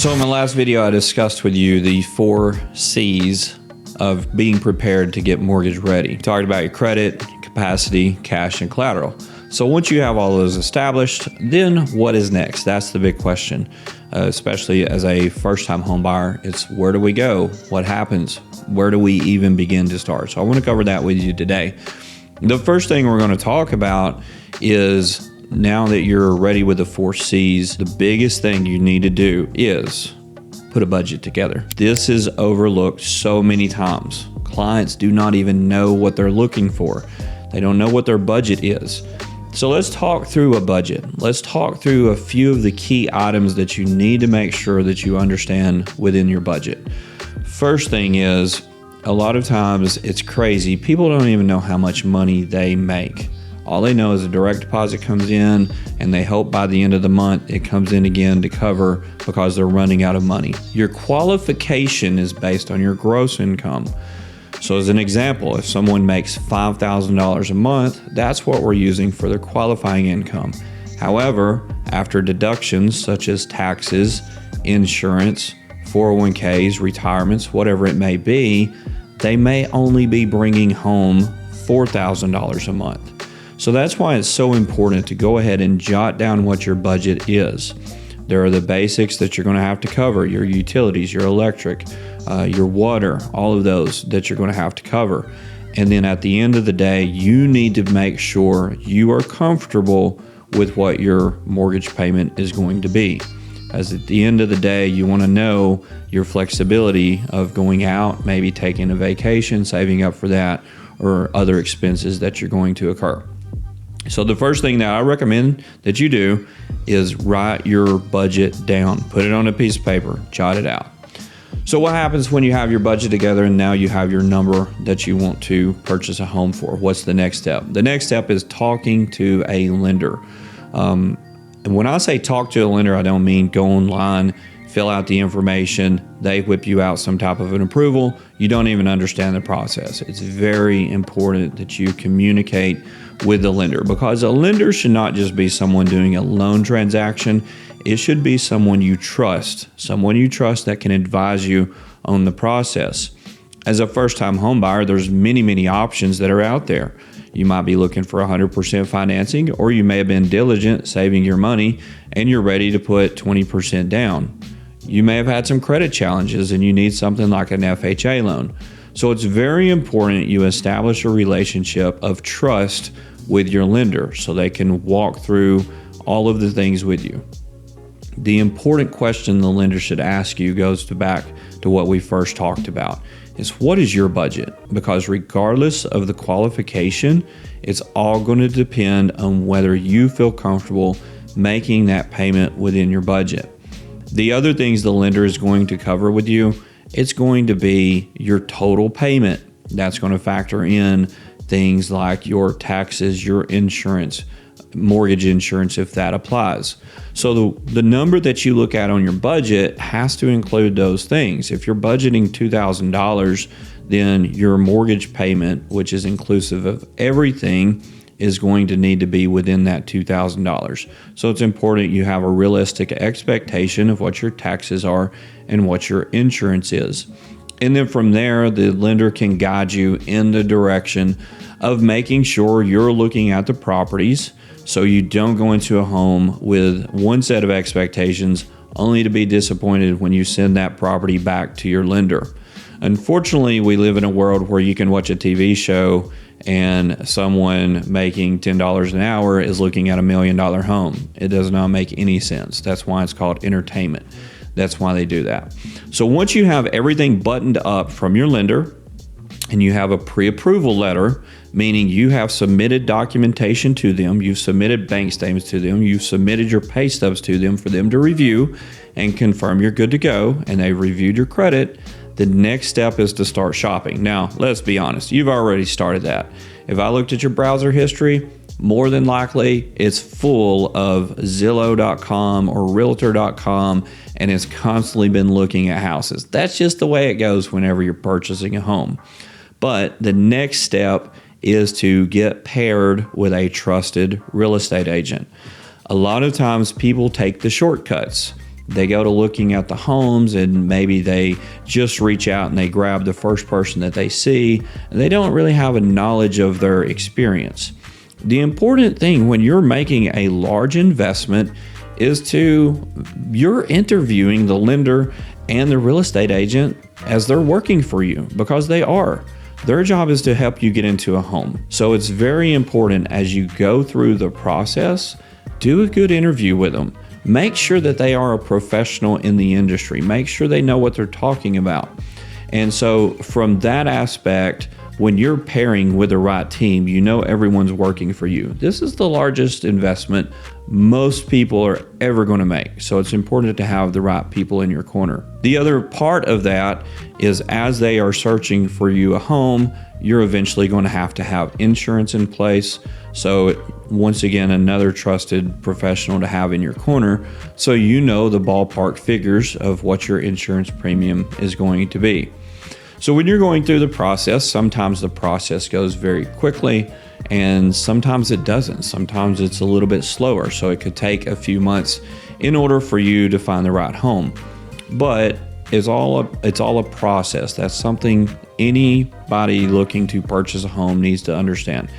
So in my last video, I discussed with you the 4 C's of being prepared to get mortgage ready. Talked about your credit, capacity, cash, and collateral. So once you have all those established, then what is next? That's the big question, especially as a first-time home buyer. It's where do we go? What happens? Where do we even begin to start? So I want to cover that with you today. The first thing we're going to talk about is, now that you're ready with the 4 C's, the biggest thing you need to do is put a budget together. This is overlooked so many times. Clients do not even know what they're looking for. They don't know what their budget is. So let's talk through a budget. Let's talk through a few of the key items that you need to make sure that you understand within your budget. First thing is, a lot of times it's crazy. People don't even know how much money they make. All they know is a direct deposit comes in and they hope by the end of the month it comes in again to cover because they're running out of money. Your qualification is based on your gross income. So as an example, if someone makes $5,000 a month, that's what we're using for their qualifying income. However, after deductions such as taxes, insurance, 401ks, retirements, whatever it may be, they may only be bringing home $4,000 a month. So that's why it's so important to go ahead and jot down what your budget is. There are the basics that you're going to have to cover: your utilities, your electric, your water, all of those that you're going to have to cover. And then at the end of the day, you need to make sure you are comfortable with what your mortgage payment is going to be. As at the end of the day, you want to know your flexibility of going out, maybe taking a vacation, saving up for that, or other expenses that you're going to occur. So the first thing that I recommend that you do is write your budget down. Put it on a piece of paper, jot it out. So what happens when you have your budget together and now you have your number that you want to purchase a home for? What's the next step? The next step is talking to a lender. And when I say talk to a lender, I don't mean go online, fill out the information, they whip you out some type of an approval. You don't even understand the process. It's very important that you communicate with the lender, because a lender should not just be someone doing a loan transaction. It should be someone you trust that can advise you on the process. As a first-time home buyer, there's many options that are out there. You might be looking for 100% financing, or you may have been diligent saving your money and you're ready to put 20% down. You may have had some credit challenges and you need something like an FHA loan. So it's very important you establish a relationship of trust with your lender so they can walk through all of the things with you. The important question the lender should ask you goes back to what we first talked about, is what is your budget? Because regardless of the qualification, it's all going to depend on whether you feel comfortable making that payment within your budget. The other things the lender is going to cover with you, it's going to be your total payment. That's going to factor in things like your taxes, your insurance, mortgage insurance if that applies. So the number that you look at on your budget has to include those things. If you're budgeting $2,000, then your mortgage payment, which is inclusive of everything, is going to need to be within that $2,000. So it's important you have a realistic expectation of what your taxes are and what your insurance is. And then from there, the lender can guide you in the direction of making sure you're looking at the properties so you don't go into a home with one set of expectations only to be disappointed when you send that property back to your lender. Unfortunately, we live in a world where you can watch a TV show and someone making $10 an hour is looking at $1 million home. It does not make any sense. That's why it's called entertainment. That's why they do that. So once you have everything buttoned up from your lender and you have a pre-approval letter, meaning you have submitted documentation to them, you've submitted bank statements to them, you've submitted your pay stubs to them for them to review and confirm you're good to go, and they've reviewed your credit, the next step is to start shopping. Now, let's be honest, you've already started that. If I looked at your browser history, more than likely it's full of Zillow.com or Realtor.com, and it's constantly been looking at houses. That's just the way it goes whenever you're purchasing a home. But the next step is to get paired with a trusted real estate agent. A lot of times people take the shortcuts. They go to looking at the homes and maybe they just reach out and they grab the first person that they see, and they don't really have a knowledge of their experience. The important thing when you're making a large investment is you're interviewing the lender and the real estate agent as they're working for you, because they are. Their job is to help you get into a home. So it's very important as you go through the process, do a good interview with them. Make sure that they are a professional in the industry. Make sure they know what they're talking about. And so from that aspect, when you're pairing with the right team, you know everyone's working for you. This is the largest investment most people are ever going to make. So it's important to have the right people in your corner. The other part of that is as they are searching for you a home, you're eventually going to have insurance in place. So once again, another trusted professional to have in your corner, so you know the ballpark figures of what your insurance premium is going to be. So when you're going through the process, sometimes the process goes very quickly and sometimes it doesn't. Sometimes it's a little bit slower. So it could take a few months in order for you to find the right home. But it's all a process. That's something anybody looking to purchase a home needs to understand.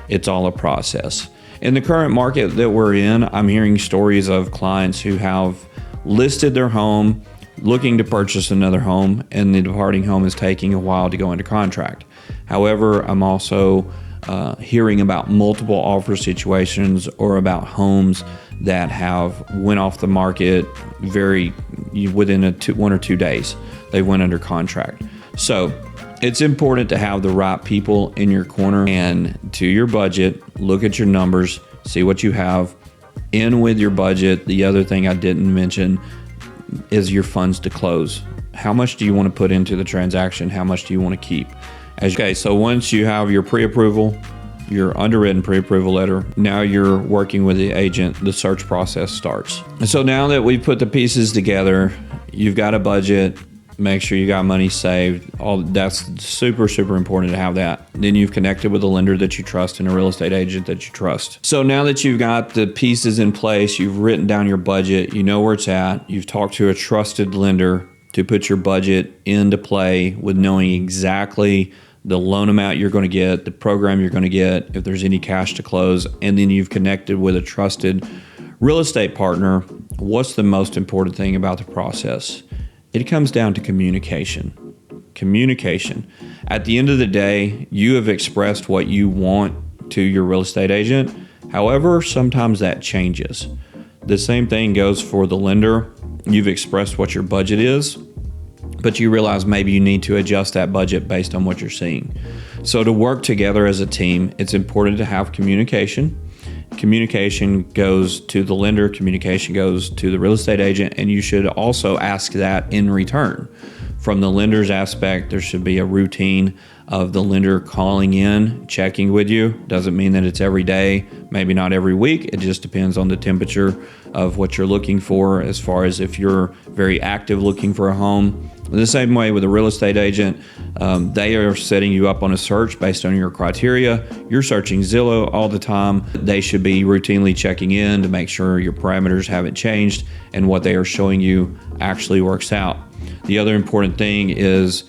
It's all a process. In the current market that we're in, I'm hearing stories of clients who have listed their home, looking to purchase another home, and the departing home is taking a while to go into contract. However, I'm also hearing about multiple offer situations or about homes that have went off the market within 1 or 2 days. They went under contract. So it's important to have the right people in your corner and to your budget. Look at your numbers, see what you have in with your budget. The other thing I didn't mention is your funds to close. How much do you want to put into the transaction? How much do you want to keep? Okay, so once you have your pre-approval, your underwritten pre-approval letter, now you're working with the agent, the search process starts. And so now that we put the pieces together, you've got a budget, make sure you got money saved. All that's super, super important to have that. Then you've connected with a lender that you trust and a real estate agent that you trust. So now that you've got the pieces in place, you've written down your budget, you know where it's at, you've talked to a trusted lender to put your budget into play with knowing exactly the loan amount you're going to get, the program you're going to get, if there's any cash to close, and then you've connected with a trusted real estate partner. What's the most important thing about the process? It comes down to communication. Communication. At the end of the day, you have expressed what you want to your real estate agent. However, sometimes that changes. The same thing goes for the lender. You've expressed what your budget is, but you realize maybe you need to adjust that budget based on what you're seeing. So to work together as a team, it's important to have communication. Communication goes to the lender, communication goes to the real estate agent, and you should also ask that in return. From the lender's aspect, there should be a routine of the lender calling in, checking with you. Doesn't mean that it's every day, maybe not every week. It just depends on the temperature of what you're looking for, as far as if you're very active looking for a home. The same way with a real estate agent, they are setting you up on a search based on your criteria. You're searching Zillow all the time. They should be routinely checking in to make sure your parameters haven't changed and what they are showing you actually works out. The other important thing is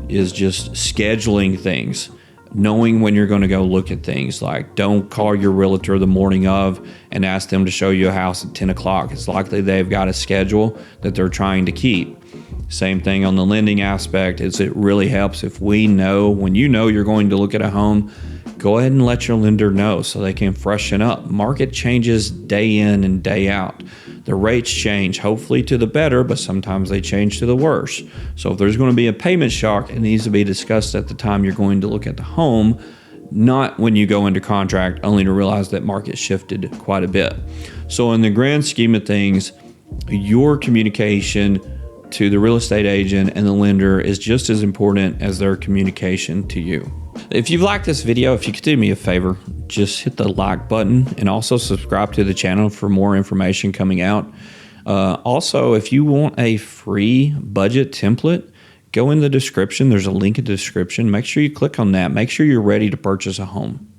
just scheduling things, knowing when you're going to go look at things. Like, don't call your realtor the morning of and ask them to show you a house at 10 o'clock. It's likely they've got a schedule that they're trying to keep. Same thing on the lending aspect. Is it really helps if we know, when you know you're going to look at a home, go ahead and let your lender know so they can freshen up. Market changes day in and day out. The rates change, hopefully to the better, but sometimes they change to the worse. So if there's going to be a payment shock, it needs to be discussed at the time you're going to look at the home, not when you go into contract, only to realize that market shifted quite a bit. So in the grand scheme of things, your communication to the real estate agent and the lender is just as important as their communication to you. If you've liked this video, if you could do me a favor, just hit the like button and also subscribe to the channel for more information coming out. Also, if you want a free budget template, go in the description. There's a link in the description. Make sure you click on that. Make sure you're ready to purchase a home.